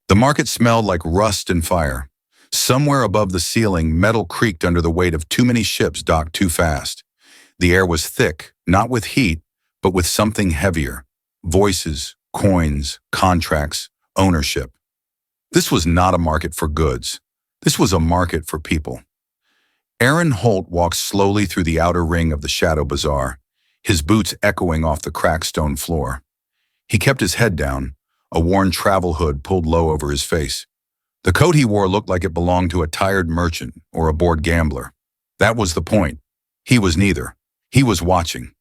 The market smelled like rust and fire. Somewhere above the ceiling, metal creaked under the weight of too many ships docked too fast. The air was thick, not with heat, but with something heavier. Voices, coins, contracts, ownership. This was not a market for goods. This was a market for people. Aaron Holt walked slowly through the outer ring of the Shadow Bazaar, his boots echoing off the cracked stone floor. He kept his head down, a worn travel hood pulled low over his face. The coat he wore looked like it belonged to a tired merchant or a bored gambler. That was the point. He was neither. He was watching.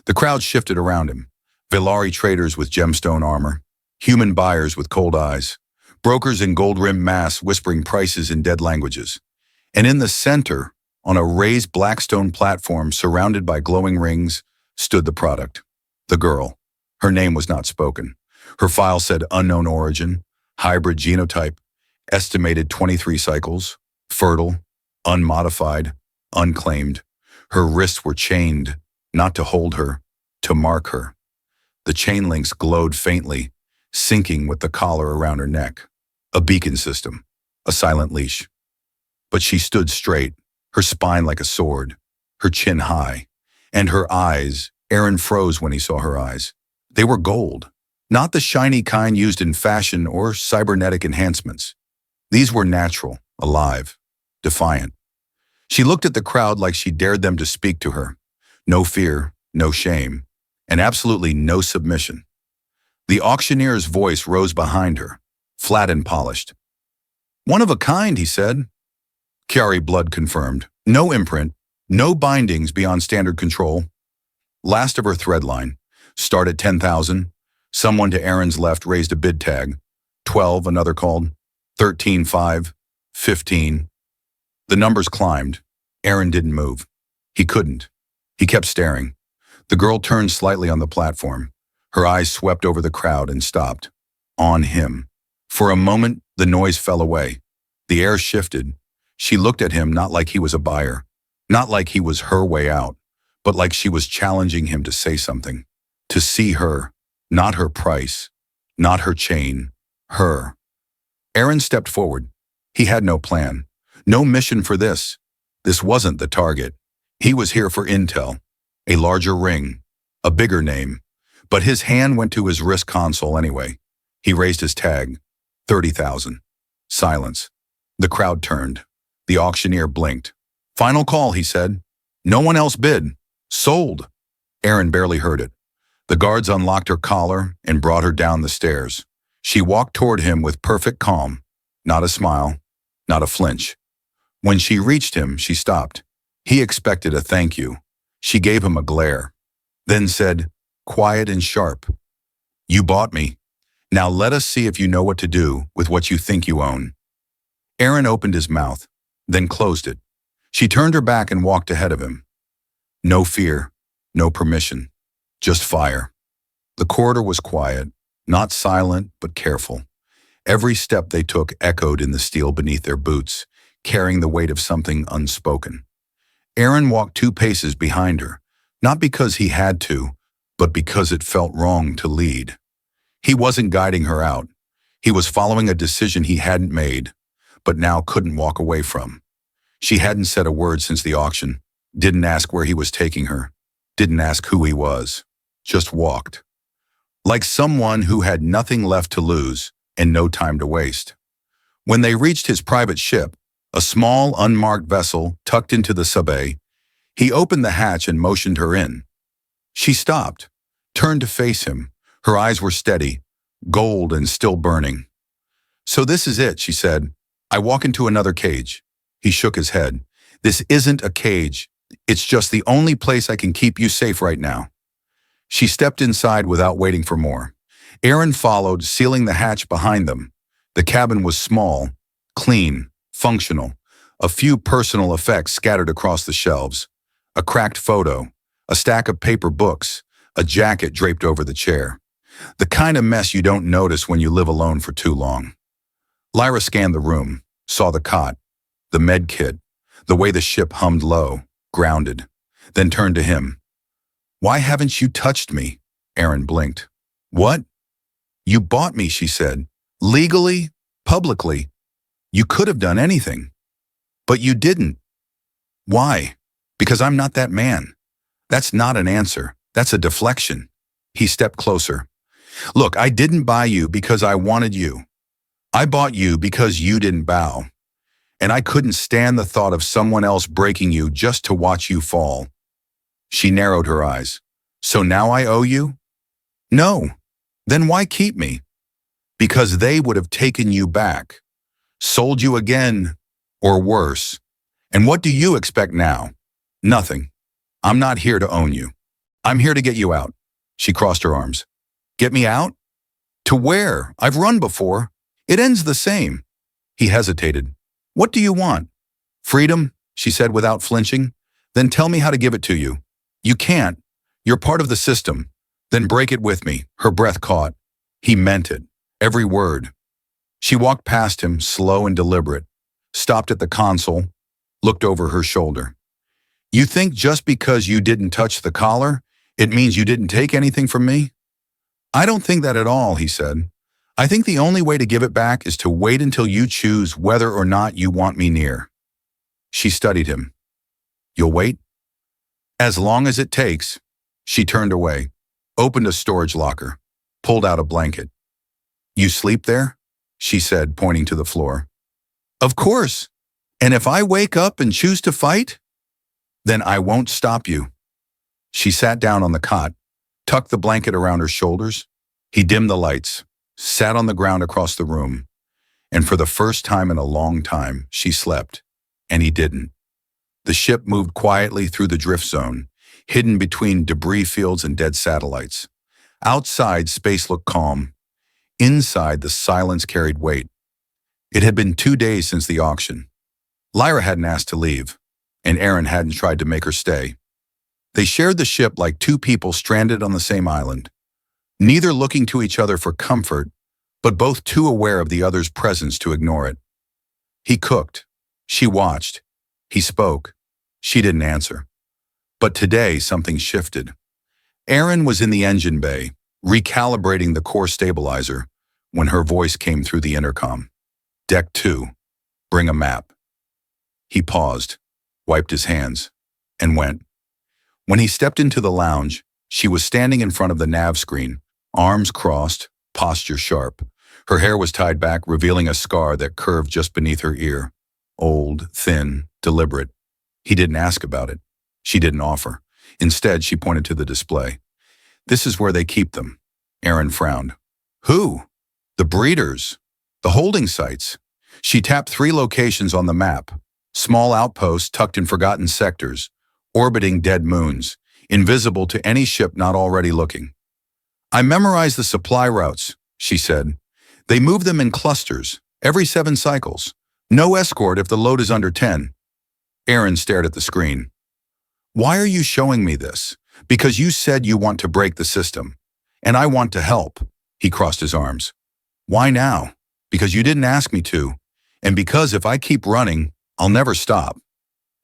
The crowd shifted around him. Velari traders with gemstone armor, human buyers with cold eyes, brokers in gold-rimmed masks whispering prices in dead languages. And in the center, on a raised black stone platform surrounded by glowing rings, stood the product. The girl. Her name was not spoken. Her file said unknown origin, hybrid genotype, estimated 23 cycles, fertile, unmodified, unclaimed. Her wrists were chained, not to hold her, to mark her. The chain links glowed faintly, syncing with the collar around her neck. A beacon system, a silent leash. But she stood straight, her spine like a sword, her chin high, and her eyes. Aaron froze when he saw her eyes. They were gold, not the shiny kind used in fashion or cybernetic enhancements. These were natural, alive, defiant. She looked at the crowd like she dared them to speak to her. No fear, no shame, and absolutely no submission. The auctioneer's voice rose behind her, flat and polished. "One of a kind," he said. Chiari Blood confirmed. No imprint, no bindings beyond standard control. Last of her thread line. Start at 10,000. Someone to Aaron's left raised a bid tag. 12, another called. 13.5. 15. The numbers climbed. Aaron didn't move. He couldn't. He kept staring. The girl turned slightly on the platform. Her eyes swept over the crowd and stopped. On him. For a moment, the noise fell away. The air shifted. She looked at him not like he was a buyer, not like he was her way out, but like she was challenging him to say something. To see her, not her price, not her chain, her. Aaron stepped forward. He had no plan, no mission for this. This wasn't the target. He was here for intel, a larger ring, a bigger name. But his hand went to his wrist console anyway. He raised his tag. 30,000. Silence. The crowd turned. The auctioneer blinked. "Final call," he said. "No one else bid. Sold." Aaron barely heard it. The guards unlocked her collar and brought her down the stairs. She walked toward him with perfect calm. Not a smile, not a flinch. When she reached him, she stopped. He expected a thank you. She gave him a glare, then said, quiet and sharp, "You bought me. Now let us see if you know what to do with what you think you own." Aaron opened his mouth, then closed it. She turned her back and walked ahead of him. No fear, no permission, just fire. The corridor was quiet, not silent, but careful. Every step they took echoed in the steel beneath their boots, carrying the weight of something unspoken. Aaron walked 2 paces behind her, not because he had to, but because it felt wrong to lead. He wasn't guiding her out. He was following a decision he hadn't made, but now couldn't walk away from. She hadn't said a word since the auction, didn't ask where he was taking her, didn't ask who he was, just walked. Like someone who had nothing left to lose and no time to waste. When they reached his private ship, a small, unmarked vessel tucked into the subbay, he opened the hatch and motioned her in. She stopped, turned to face him. Her eyes were steady, gold and still burning. "So this is it," she said. "I walk into another cage." He shook his head. "This isn't a cage. It's just the only place I can keep you safe right now." She stepped inside without waiting for more. Aaron followed, sealing the hatch behind them. The cabin was small, clean, functional. A few personal effects scattered across the shelves. A cracked photo, a stack of paper books, a jacket draped over the chair. The kind of mess you don't notice when you live alone for too long. Lyra scanned the room, saw the cot, the med kit, the way the ship hummed low, grounded, then turned to him. "Why haven't you touched me?" Aaron blinked. "What?" "You bought me," she said. "Legally, publicly. You could have done anything, but you didn't. Why? Because I'm not that man. That's not an answer. That's a deflection. He stepped closer. Look, I didn't buy you because I wanted you. I bought you because you didn't bow. And I couldn't stand the thought of someone else breaking you just to watch you fall. She narrowed her eyes. So now I owe you? No. Then why keep me? Because they would have taken you back, sold you again, or worse. And what do you expect now? Nothing. I'm not here to own you. I'm here to get you out. She crossed her arms. Get me out? To where? I've run before. It ends the same. He hesitated. What do you want? Freedom, she said without flinching. Then tell me how to give it to you. You can't. You're part of the system. Then break it with me. Her breath caught. He meant it. Every word. She walked past him, slow and deliberate, stopped at the console, looked over her shoulder. You think just because you didn't touch the collar, it means you didn't take anything from me? I don't think that at all, he said. I think the only way to give it back is to wait until you choose whether or not you want me near. She studied him. You'll wait? As long as it takes. She turned away, opened a storage locker, pulled out a blanket. You sleep there? She said, pointing to the floor. Of course. And if I wake up and choose to fight, then I won't stop you. She sat down on the cot, tucked the blanket around her shoulders. He dimmed the lights, sat on the ground across the room, and for the first time in a long time, she slept, and he didn't. The ship moved quietly through the drift zone, hidden between debris fields and dead satellites. Outside, space looked calm. Inside, the silence carried weight. It had been 2 days since the auction. Lyra hadn't asked to leave, and Aaron hadn't tried to make her stay. They shared the ship like two people stranded on the same island, neither looking to each other for comfort, but both too aware of the other's presence to ignore it. He cooked. She watched. He spoke. She didn't answer. But today, something shifted. Aaron was in the engine bay, recalibrating the core stabilizer, when her voice came through the intercom. Deck 2. Bring a map. He paused, wiped his hands, and went. When he stepped into the lounge, she was standing in front of the nav screen, arms crossed, posture sharp. Her hair was tied back, revealing a scar that curved just beneath her ear. Old, thin, deliberate. He didn't ask about it. She didn't offer. Instead, she pointed to the display. This is where they keep them. Aaron frowned. Who? The breeders. The holding sites. She tapped 3 locations on the map. Small outposts tucked in forgotten sectors, orbiting dead moons, invisible to any ship not already looking. I memorized the supply routes, she said. They move them in clusters, every 7 cycles. No escort if the load is under 10. Aaron stared at the screen. Why are you showing me this? Because you said you want to break the system. And I want to help. He crossed his arms. Why now? Because you didn't ask me to. And because if I keep running, I'll never stop.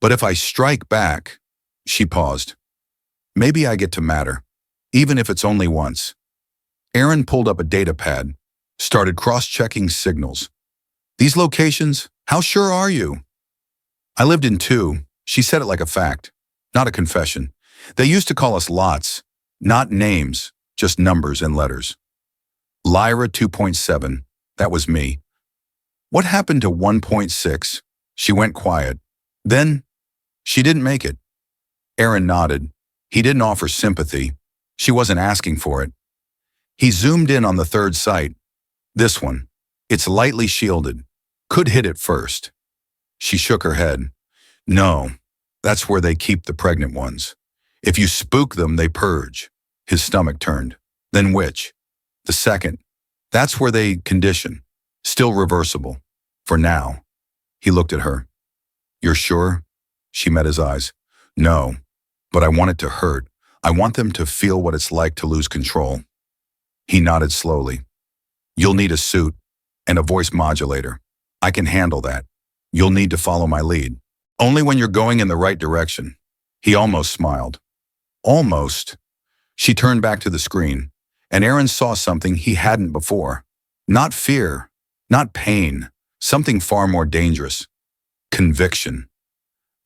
But if I strike back, she paused. Maybe I get to matter, even if it's only once. Aaron pulled up a data pad, started cross-checking signals. These locations, how sure are you? I lived in 2. She said it like a fact, not a confession. They used to call us lots, not names, just numbers and letters. Lyra 2.7, that was me. What happened to 1.6? She went quiet. Then, she didn't make it. Aaron nodded. He didn't offer sympathy. She wasn't asking for it. He zoomed in on the 3rd site. This one. It's lightly shielded. Could hit it first. She shook her head. No, that's where they keep the pregnant ones. If you spook them, they purge. His stomach turned. Then which? The 2nd. That's where they condition. Still reversible. For now. He looked at her. You're sure? She met his eyes. No, but I want it to hurt. I want them to feel what it's like to lose control. He nodded slowly. You'll need a suit and a voice modulator. I can handle that. You'll need to follow my lead. Only when you're going in the right direction. He almost smiled. Almost. She turned back to the screen, and Aaron saw something he hadn't before. Not fear, Not pain, something far more dangerous. Conviction.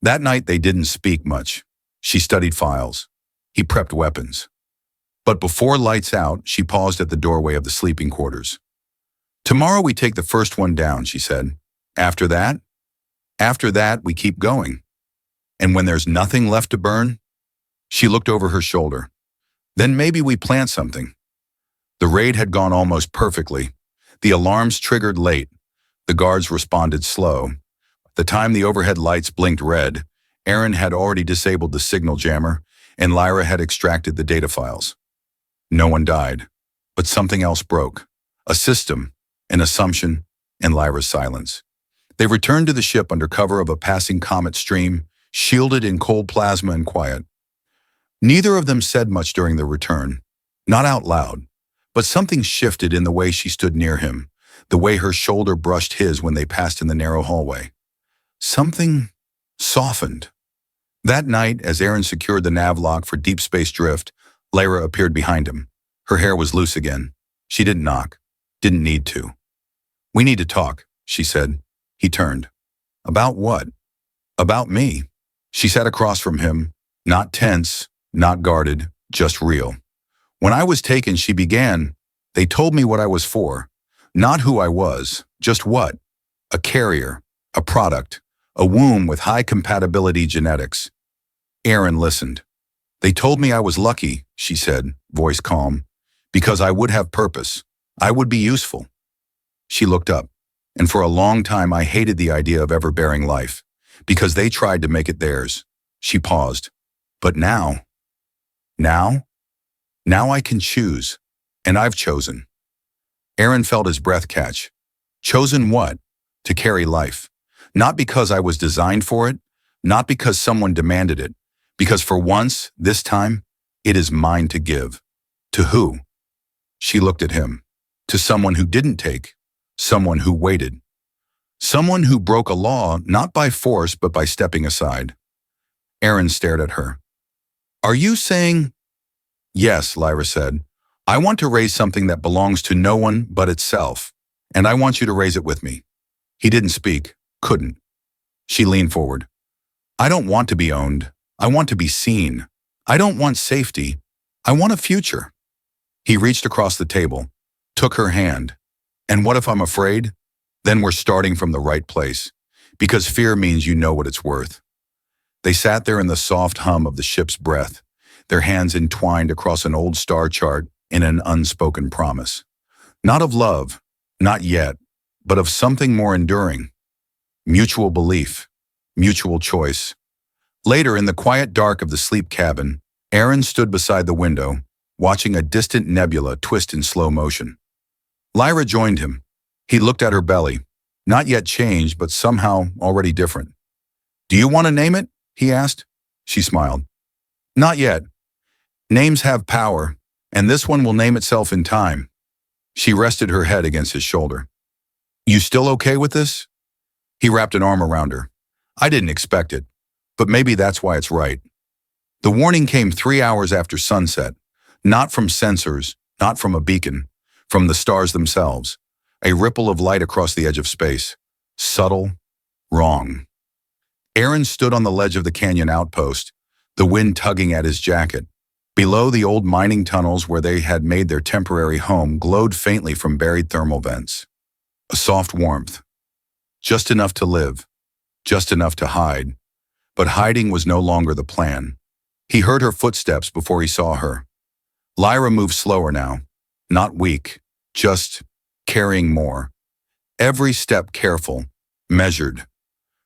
That night they didn't speak much. She studied files. He prepped weapons. But before lights out, she paused at the doorway of the sleeping quarters. "Tomorrow we take the first one down," she said. "After that? After that, we keep going. And when there's nothing left to burn?" She looked over her shoulder. "Then maybe we plant something." The raid had gone almost perfectly. The alarms triggered late. The guards responded slow. The time the overhead lights blinked red, Aaron had already disabled the signal jammer, and Lyra had extracted the data files. No one died, but something else broke. A system, an assumption, and Lyra's silence. They returned to the ship under cover of a passing comet stream, shielded in cold plasma and quiet. Neither of them said much during the return, not out loud, but something shifted in the way she stood near him, the way her shoulder brushed his when they passed in the narrow hallway. Something softened. That night, as Aaron secured the nav lock for deep space drift, Lyra appeared behind him. Her hair was loose again. She didn't knock. Didn't need to. "We need to talk," she said. He turned. "About what?" "About me." She sat across from him, not tense, not guarded, just real. "When I was taken," she began, "they told me what I was for. Not who I was, just what. A carrier, a product, a womb with high compatibility genetics." Aaron listened. "They told me I was lucky," she said, voice calm, "because I would have purpose. I would be useful." She looked up, and for a long time I hated the idea of ever bearing life, because they tried to make it theirs. She paused. "But now I can choose, and I've chosen." Aaron felt his breath catch. Chosen what? To carry life. Not because I was designed for it, not because someone demanded it, because for once, this time, it is mine to give. To who? She looked at him. To someone who didn't take, someone who waited. Someone who broke a law not by force but by stepping aside. Aaron stared at her. "Are you saying—" "Yes," Lyra said. "I want to raise something that belongs to no one but itself, and I want you to raise it with me." He didn't speak, couldn't. She leaned forward. "I don't want to be owned. I want to be seen. I don't want safety. I want a future." He reached across the table, took her hand. "And what if I'm afraid? Then we're starting from the right place, because fear means you know what it's worth." They sat there in the soft hum of the ship's breath, their hands entwined across an old star chart in an unspoken promise. Not of love, not yet, but of something more enduring. Mutual belief, mutual choice. Later, in the quiet dark of the sleep cabin, Aaron stood beside the window, watching a distant nebula twist in slow motion. Lyra joined him. He looked at her belly, not yet changed, but somehow already different. "Do you want to name it?" he asked. She smiled. "Not yet. Names have power, and this one will name itself in time." She rested her head against his shoulder. "You still okay with this?" He wrapped an arm around her. "I didn't expect it, but maybe that's why it's right." The warning came 3 hours after sunset, not from sensors, not from a beacon, from the stars themselves, a ripple of light across the edge of space. Subtle, wrong. Aaron stood on the ledge of the canyon outpost, the wind tugging at his jacket. Below, the old mining tunnels where they had made their temporary home glowed faintly from buried thermal vents. A soft warmth. Just enough to live, just enough to hide. But hiding was no longer the plan. He heard her footsteps before he saw her. Lyra moved slower now, not weak, just carrying more. Every step careful, measured.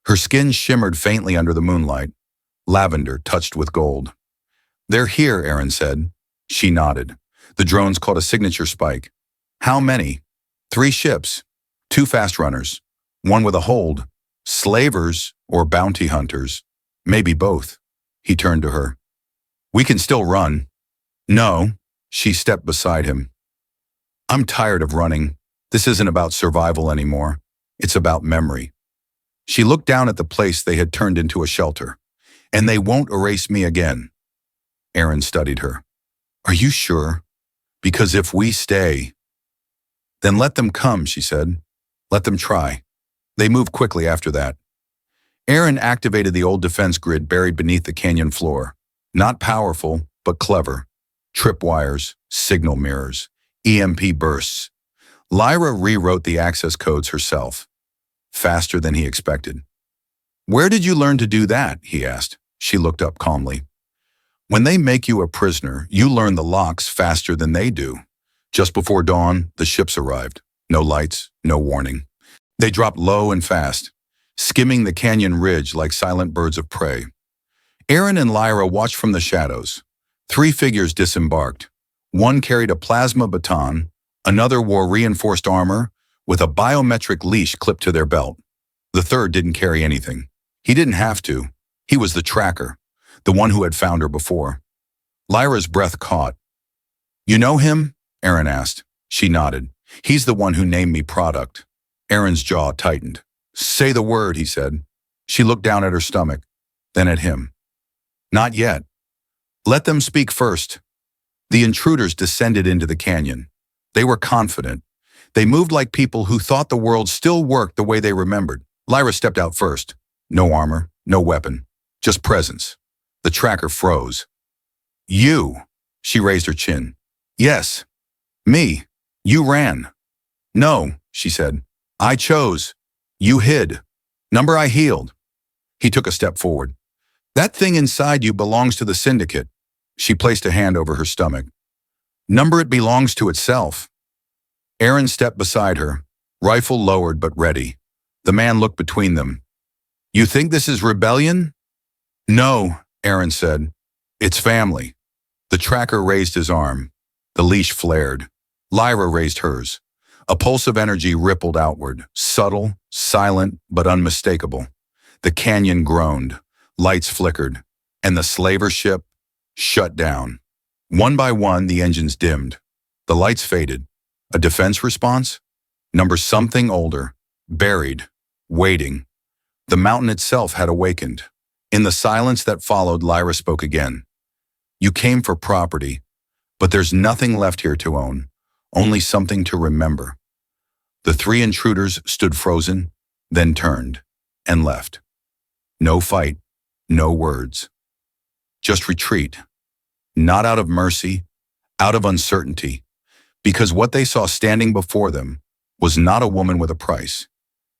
Her skin shimmered faintly under the moonlight, lavender touched with gold. "They're here," Aaron said. She nodded. The drones caught a signature spike. "How many?" 3 ships, 2 fast runners, 1 with a hold. Slavers or bounty hunters? Maybe both. He turned to her. "We can still run." "No." She stepped beside him. "I'm tired of running. This isn't about survival anymore. It's about memory." She looked down at the place they had turned into a shelter. "And they won't erase me again." Aaron studied her. "Are you sure? Because if we stay—" "Then let them come," she said. Let them try. They moved quickly after that. Aaron activated the old defense grid buried beneath the canyon floor. Not powerful, but clever. Tripwires, signal mirrors, EMP bursts. Lyra rewrote the access codes herself. Faster than he expected. "Where did you learn to do that?" he asked. She looked up calmly. "When they make you a prisoner, you learn the locks faster than they do." Just before dawn, the ships arrived. No lights, no warning. They dropped low and fast, skimming the canyon ridge like silent birds of prey. Aaron and Lyra watched from the shadows. 3 figures disembarked. One carried a plasma baton, another wore reinforced armor with a biometric leash clipped to their belt. The third didn't carry anything. He didn't have to. He was the tracker, the one who had found her before. Lyra's breath caught. "You know him?" Aaron asked. She nodded. "He's the one who named me product." Aaron's jaw tightened. "Say the word," he said. She looked down at her stomach, then at him. "Not yet. Let them speak first." The intruders descended into the canyon. They were confident. They moved like people who thought the world still worked the way they remembered. Lyra stepped out first. No armor, no weapon, just presence. The tracker froze. "You," she raised her chin. "Yes, me. You ran." "No," she said. "I chose. You hid. Number I healed." He took a step forward. "That thing inside you belongs to the syndicate." She placed a hand over her stomach. "Number it belongs to itself." Aaron stepped beside her, rifle lowered but ready. The man looked between them. "You think this is rebellion?" "No," Aaron said. "It's family." The tracker raised his arm. The leash flared. Lyra raised hers. A pulse of energy rippled outward, subtle, silent, but unmistakable. The canyon groaned, lights flickered, and the slaver ship shut down. One by one, the engines dimmed. The lights faded. A defense response? Number something older, buried, waiting. The mountain itself had awakened. In the silence that followed, Lyra spoke again. "You came for property, but there's nothing left here to own, only something to remember." The 3 intruders stood frozen, then turned, and left. No fight, no words. Just retreat. Not out of mercy, out of uncertainty, because what they saw standing before them was not a woman with a price,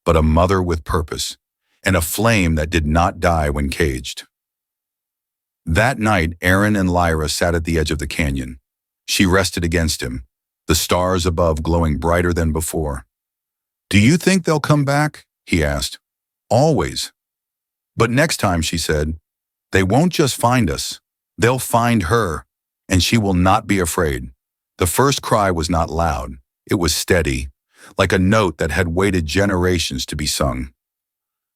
but a mother with purpose, and a flame that did not die when caged. That night, Aaron and Lyra sat at the edge of the canyon. She rested against him, the stars above glowing brighter than before. "Do you think they'll come back?" he asked. "Always. But next time," she said, "they won't just find us. They'll find her, and she will not be afraid." The first cry was not loud. It was steady, like a note that had waited generations to be sung.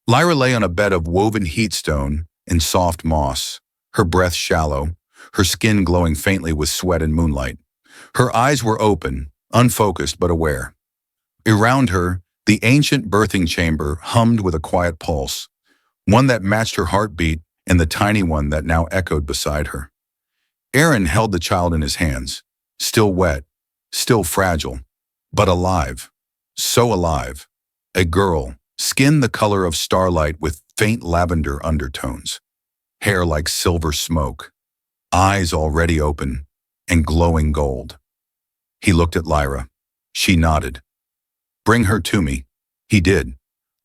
Lyra lay on a bed of woven heatstone and soft moss, her breath shallow, her skin glowing faintly with sweat and moonlight. Her eyes were open, unfocused but aware. Around her, the ancient birthing chamber hummed with a quiet pulse, one that matched her heartbeat and the tiny one that now echoed beside her. Aaron held the child in his hands, still wet, still fragile, but alive. So alive. A girl, skin the color of starlight with faint lavender undertones. Hair like silver smoke. Eyes already open and glowing gold. He looked at Lyra. She nodded. "Bring her to me." He did,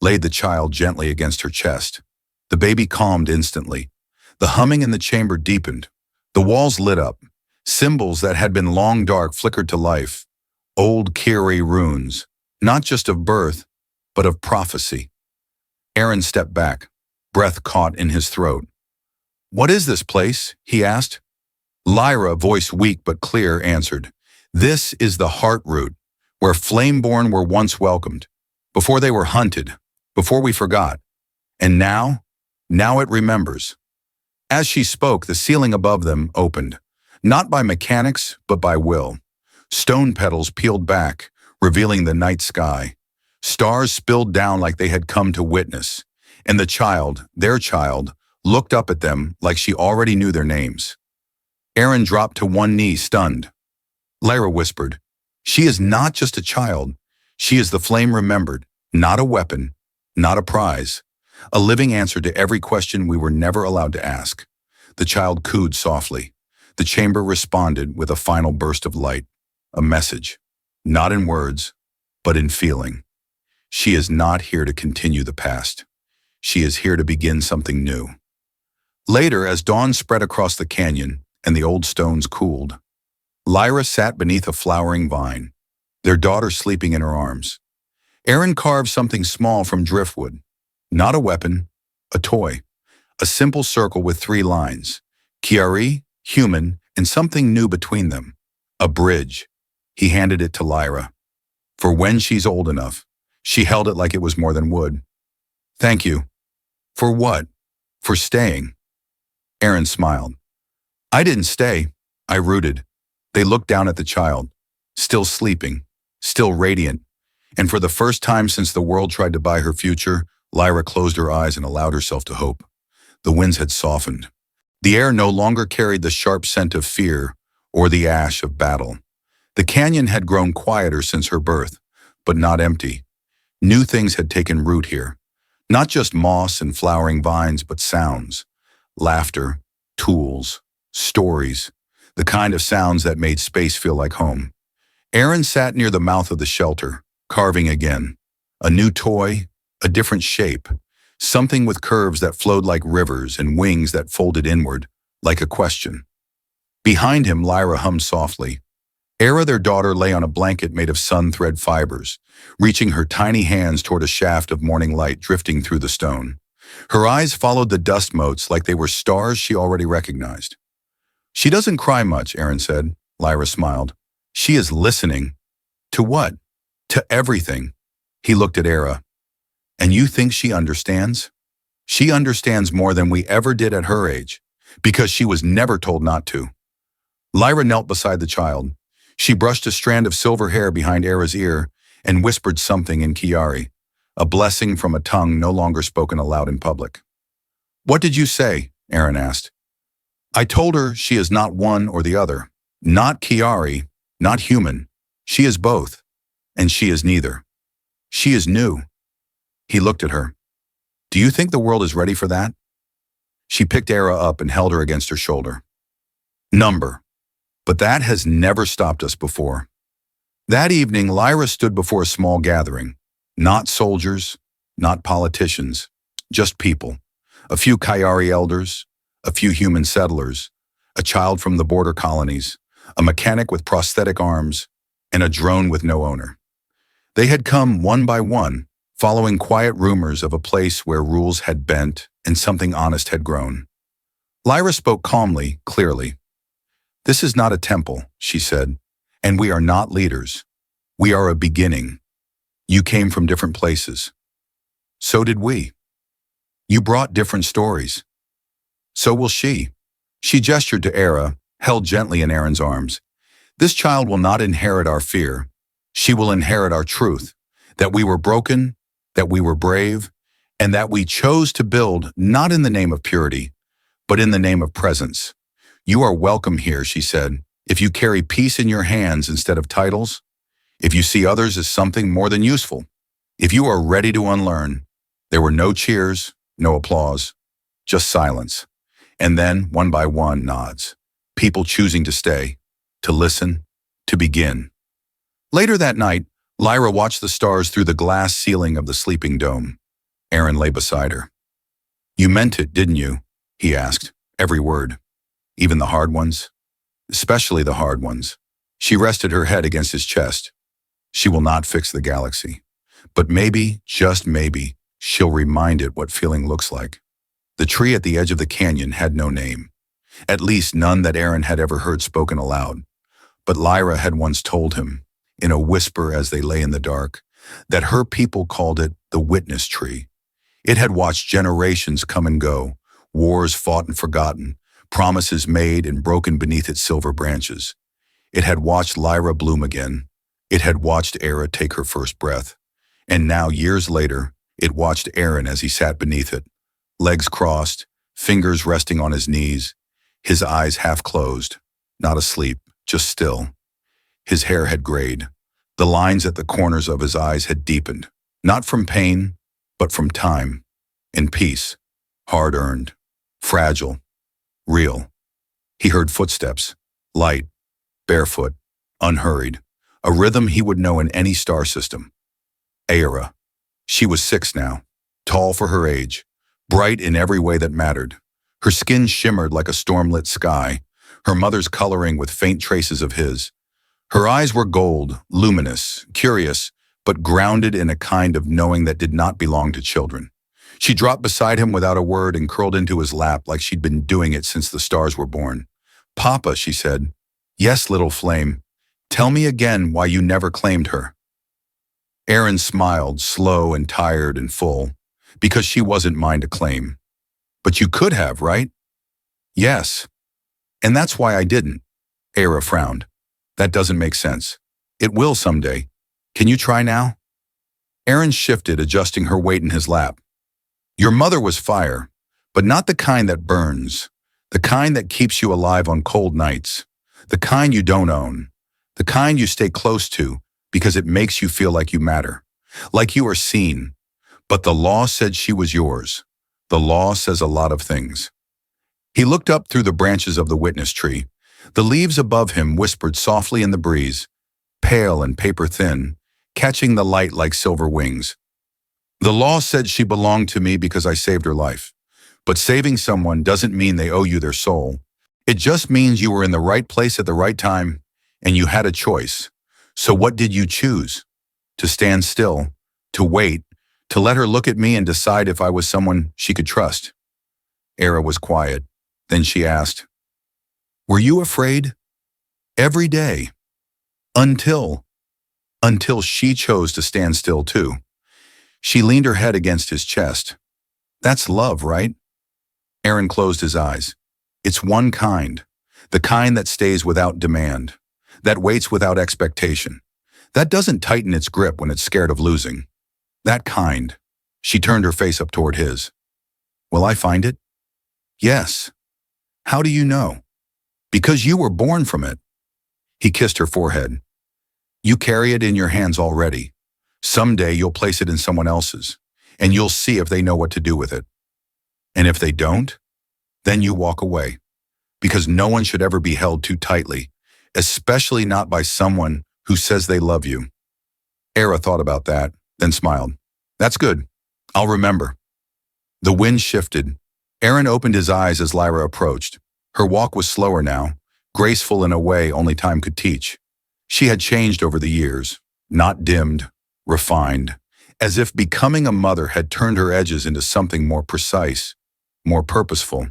laid the child gently against her chest. The baby calmed instantly. The humming in the chamber deepened. The walls lit up. Symbols that had been long dark flickered to life. Old Kiri runes, not just of birth, but of prophecy. Aaron stepped back, breath caught in his throat. "What is this place?" he asked. Lyra, voice weak but clear, answered, "This is the heart root, where flameborn were once welcomed, before they were hunted, before we forgot. And now it remembers." As she spoke, the ceiling above them opened, not by mechanics, but by will. Stone petals peeled back, revealing the night sky. Stars spilled down like they had come to witness, and the child, their child, looked up at them like she already knew their names. Aaron dropped to one knee, stunned. Lyra whispered, "She is not just a child. She is the flame remembered, Not a weapon, not a prize. A living answer to every question we were never allowed to ask. The child cooed softly. The chamber responded with a final burst of light. A message. Not in words, but in feeling. She is not here to continue the past. She is here to begin something new. Later, as dawn spread across the canyon and the old stones cooled, Lyra sat beneath a flowering vine, their daughter sleeping in her arms. Aaron carved something small from driftwood. Not a weapon, a toy. A simple circle with 3 lines. Kiari, human, and something new between them. A bridge. He handed it to Lyra. For when she's old enough. She held it like it was more than wood. Thank you. For what? For staying. Aaron smiled. I didn't stay. I rooted. They looked down at the child. Still sleeping. Still radiant. And for the first time since the world tried to buy her future, Lyra closed her eyes and allowed herself to hope. The winds had softened. The air no longer carried the sharp scent of fear or the ash of battle. The canyon had grown quieter since her birth, but not empty. New things had taken root here. Not just moss and flowering vines, but sounds. Laughter, tools, stories, the kind of sounds that made space feel like home. Aaron sat near the mouth of the shelter, carving again. A new toy, a different shape, something with curves that flowed like rivers and wings that folded inward, like a question. Behind him, Lyra hummed softly. Era, their daughter, lay on a blanket made of sun-thread fibers, reaching her tiny hands toward a shaft of morning light drifting through the stone. Her eyes followed the dust motes like they were stars she already recognized. She doesn't cry much, Aaron said. Lyra smiled. She is listening. To what? To everything. He looked at Era. And you think she understands? She understands more than we ever did at her age, because she was never told not to. Lyra knelt beside the child. She brushed a strand of silver hair behind Era's ear and whispered something in Kiari, a blessing from a tongue no longer spoken aloud in public. What did you say? Aaron asked. I told her she is not one or the other. Not Kiari, not human. She is both, and she is neither. She is new. He looked at her. Do you think the world is ready for that? She picked Era up and held her against her shoulder. Number. But that has never stopped us before. That evening, Lyra stood before a small gathering. Not soldiers, not politicians, just people. A few Kayari elders, a few human settlers, a child from the border colonies, a mechanic with prosthetic arms, and a drone with no owner. They had come one by one, following quiet rumors of a place where rules had bent and something honest had grown. Lyra spoke calmly, clearly. This is not a temple, she said, and we are not leaders. We are a beginning. You came from different places. So did we. You brought different stories. So will she. She gestured to Era, held gently in Aaron's arms. This child will not inherit our fear. She will inherit our truth, that we were broken, that we were brave, and that we chose to build not in the name of purity, but in the name of presence. You are welcome here, she said, if you carry peace in your hands instead of titles, if you see others as something more than useful, if you are ready to unlearn. There were no cheers, no applause, just silence. And then, one by one, nods. People choosing to stay, to listen, to begin. Later that night, Lyra watched the stars through the glass ceiling of the sleeping dome. Aaron lay beside her. You meant it, didn't you? He asked, every word. Even the hard ones? Especially the hard ones. She rested her head against his chest. She will not fix the galaxy. But maybe, just maybe, she'll remind it what feeling looks like. The tree at the edge of the canyon had no name. At least none that Aaron had ever heard spoken aloud. But Lyra had once told him, in a whisper as they lay in the dark, that her people called it the witness tree. It had watched generations come and go, wars fought and forgotten, promises made and broken beneath its silver branches. It had watched Lyra bloom again. It had watched Era take her first breath. And now, years later, it watched Aaron as he sat beneath it, legs crossed, fingers resting on his knees, his eyes half closed, not asleep, just still. His hair had grayed. The lines at the corners of his eyes had deepened. Not from pain, but from time and peace, hard-earned, fragile, real. He heard footsteps, light, barefoot, unhurried, a rhythm he would know in any star system. Aera. She was 6 now, tall for her age, bright in every way that mattered. Her skin shimmered like a storm-lit sky, her mother's coloring with faint traces of his. Her eyes were gold, luminous, curious, but grounded in a kind of knowing that did not belong to children. She dropped beside him without a word and curled into his lap like she'd been doing it since the stars were born. "Papa," she said. "Yes, little flame. Tell me again why you never claimed her." Aaron smiled, slow and tired and full, because she wasn't mine to claim. "But you could have, right?" "Yes. And that's why I didn't." Aera frowned. "That doesn't make sense." "It will someday. Can you try now?" Aaron shifted, adjusting her weight in his lap. "Your mother was fire, but not the kind that burns, the kind that keeps you alive on cold nights, the kind you don't own, the kind you stay close to because it makes you feel like you matter, like you are seen. But the law said she was yours. The law says a lot of things." He looked up through the branches of the witness tree. The leaves above him whispered softly in the breeze, pale and paper-thin, catching the light like silver wings. "The law said she belonged to me because I saved her life. But saving someone doesn't mean they owe you their soul. It just means you were in the right place at the right time, and you had a choice. So what did you choose? To stand still, to wait, to let her look at me and decide if I was someone she could trust?" Aera was quiet. Then she asked, "Were you afraid?" "Every day. Until she chose to stand still too." She leaned her head against his chest. "That's love, right?" Aaron closed his eyes. "It's one kind. The kind that stays without demand. That waits without expectation. That doesn't tighten its grip when it's scared of losing. That kind." She turned her face up toward his. "Will I find it?" "Yes." "How do you know?" "Because you were born from it." He kissed her forehead. "You carry it in your hands already. Someday you'll place it in someone else's, and you'll see if they know what to do with it. And if they don't, then you walk away. Because no one should ever be held too tightly, especially not by someone who says they love you." Aera thought about that, then smiled. "That's good. I'll remember." The wind shifted. Aaron opened his eyes as Lyra approached. Her walk was slower now, graceful in a way only time could teach. She had changed over the years, not dimmed, refined, as if becoming a mother had turned her edges into something more precise, more purposeful.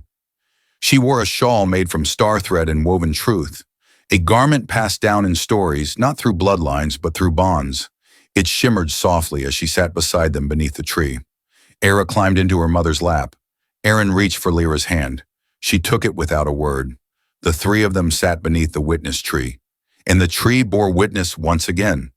She wore a shawl made from star thread and woven truth, a garment passed down in stories, not through bloodlines, but through bonds. It shimmered softly as she sat beside them beneath the tree. Aera climbed into her mother's lap. Aaron reached for Lyra's hand. She took it without a word. The three of them sat beneath the witness tree, and the tree bore witness once again.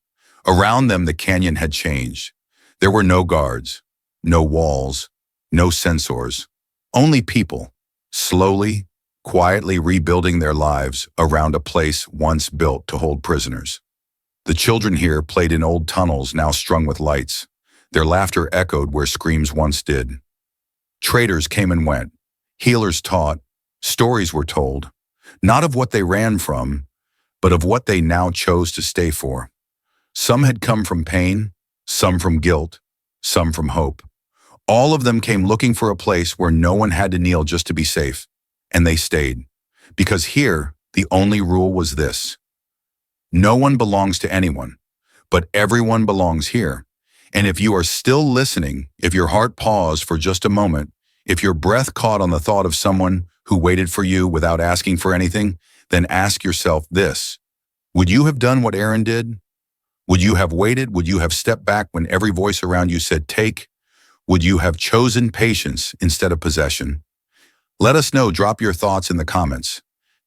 Around them the canyon had changed. There were no guards, no walls, no censors, only people, slowly, quietly rebuilding their lives around a place once built to hold prisoners. The children here played in old tunnels now strung with lights. Their laughter echoed where screams once did. Traders came and went. Healers taught. Stories were told. Not of what they ran from, but of what they now chose to stay for. Some had come from pain, some from guilt, some from hope. All of them came looking for a place where no one had to kneel just to be safe. And they stayed. Because here, the only rule was this: no one belongs to anyone, but everyone belongs here. And if you are still listening, if your heart paused for just a moment, if your breath caught on the thought of someone who waited for you without asking for anything, then ask yourself this: would you have done what Aaron did? Would you have waited? Would you have stepped back when every voice around you said take? Would you have chosen patience instead of possession? Let us know. Drop your thoughts in the comments.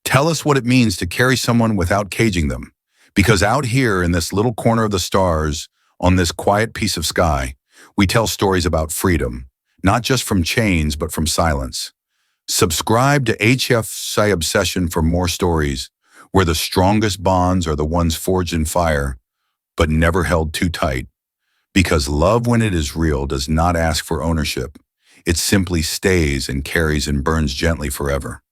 Tell us what it means to carry someone without caging them. Because out here in this little corner of the stars, on this quiet piece of sky, we tell stories about freedom, not just from chains, but from silence. Subscribe to HFY Obsession for more stories where the strongest bonds are the ones forged in fire, but never held too tight. Because love, when it is real, does not ask for ownership. It simply stays and carries and burns gently forever.